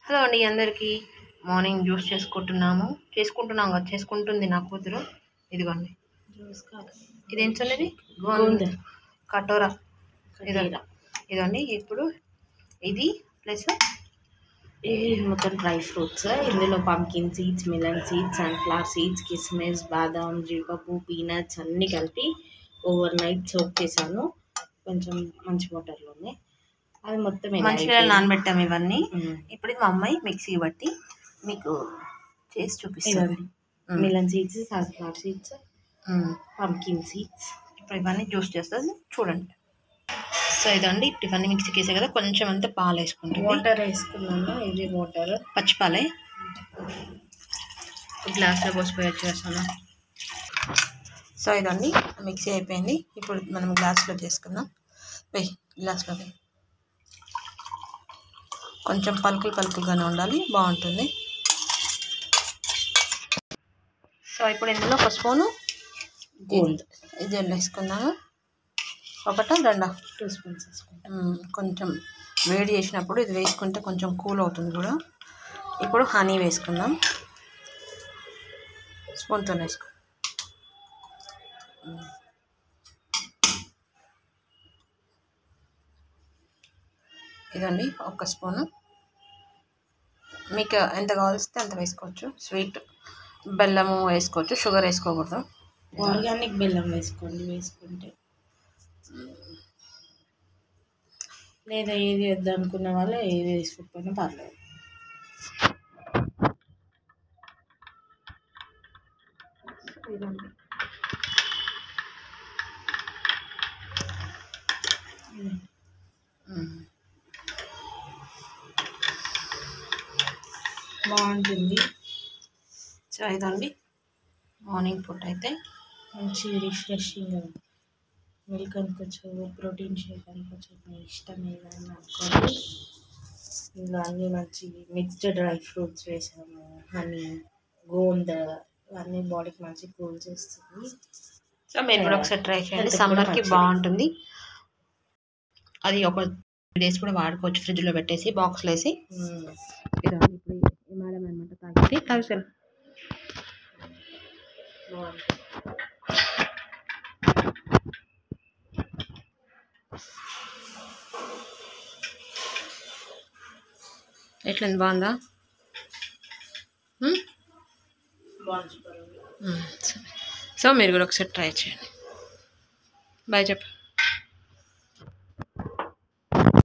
Hello అండి అందరికీ. Morning juice చేసుకుంటుంది నా కూతురు. ఇదిగోండి ఇదేం సన్నది గోంద కటోరా ఇదండి. ఇప్పుడు ఇది ప్లస్ ఇవి మొత్తం డ్రై ఫ్రూట్స్. ఇందులో pumpkin seeds, melon seeds, sunflower seeds, కిస్మిస్, బాదాం, జీడిపప్పు, పీనట్స్ అన్నీ కలిపి ఓవర్ నైట్ సోక్ చేశాను కొంచెం మంచి వాటర్లోనే. అది మొత్తం మంచిగా నానబెట్టాము ఇవన్నీ. ఇప్పుడు మా అమ్మాయి మిక్సీ బట్టి మీకు చేసి చూపిస్తుంది. Melon seeds, sunflower seeds, pumpkin seeds. ఇప్పుడు ఇవన్నీ జ్యూస్ చేస్తుంది చూడండి. సో ఇదండి. ఇప్పుడు ఇవన్నీ మిక్సీకి వేసే కదా, కొంచెం అంతా పాలు వేసుకుంటాం. వాటర్ వేసుకున్నాను. ఇది వాటర్ పచ్చిపాలే గ్లాస్లో పోసిపోయి వచ్చేస్తాను. సో ఇదండి మిక్సీ అయిపోయింది. ఇప్పుడు మనం గ్లాస్లో చేసుకుందాం. వెయ్యి గ్లాస్లో వెయ్యి. కొంచెం పలుకులుగానే ఉండాలి, బాగుంటుంది. సో ఇప్పుడు ఇందులో ఒక స్పూను గోంద ఇది వేసుకుందాము. ఒకటా రెండా? 2 స్పూన్స్ వేసుకుంటాం. కొంచెం వేడి చేసినప్పుడు ఇది వేసుకుంటే కొంచెం కూల్ అవుతుంది కూడా. ఇప్పుడు హనీ వేసుకుందాం. స్పూన్తో వేసుకో. ఇదండి ఒక స్పూను. మీకు ఎంత కావాల్స్తే అంత వేసుకోవచ్చు. స్వీట్ బెల్లము వేసుకోవచ్చు, షుగర్ వేసుకోకూడదు. ఆర్గానిక్ బెల్లం వేసుకోండి వేసుకుంటే. లేదా ఏది వద్దనుకున్న వాళ్ళు ఏది వేసుకోకపోయినా పర్లేదు. ఇదండి బాగుంటుంది. సో ఇదండి మార్నింగ్ ఫుడ్ అయితే మంచి రిఫ్రెషింగ్. మిల్క్ అనుకోవచ్చు, ప్రోటీన్ షేక్ అనుకోవచ్చు, మీ ఇష్టం ఏదైనా అనుకోండి. ఇందులో అన్నీ మంచి మిక్స్డ్ డ్రై ఫ్రూట్స్ వేసాము, హనీ, గోంద, ఇవన్నీ బాడీకి మంచి కూల్ చేస్తుంది. సో మీరు కూడా ఒకసారి ట్రై చేయండి. సమ్మర్కి బాగుంటుంది. అది ఒక 3 days కూడా వాడుకోవచ్చు, ఫ్రిడ్జ్లో పెట్టేసి బాక్స్లో వేసి. ఇదండి ఇప్పుడు మేడం అనమాట తాగేసి తాగుతాను. ఎట్లంది, బాగుందా? సో మీరు కూడా ఒకసారి ట్రై చేయండి. బాయ్ చెప్పు.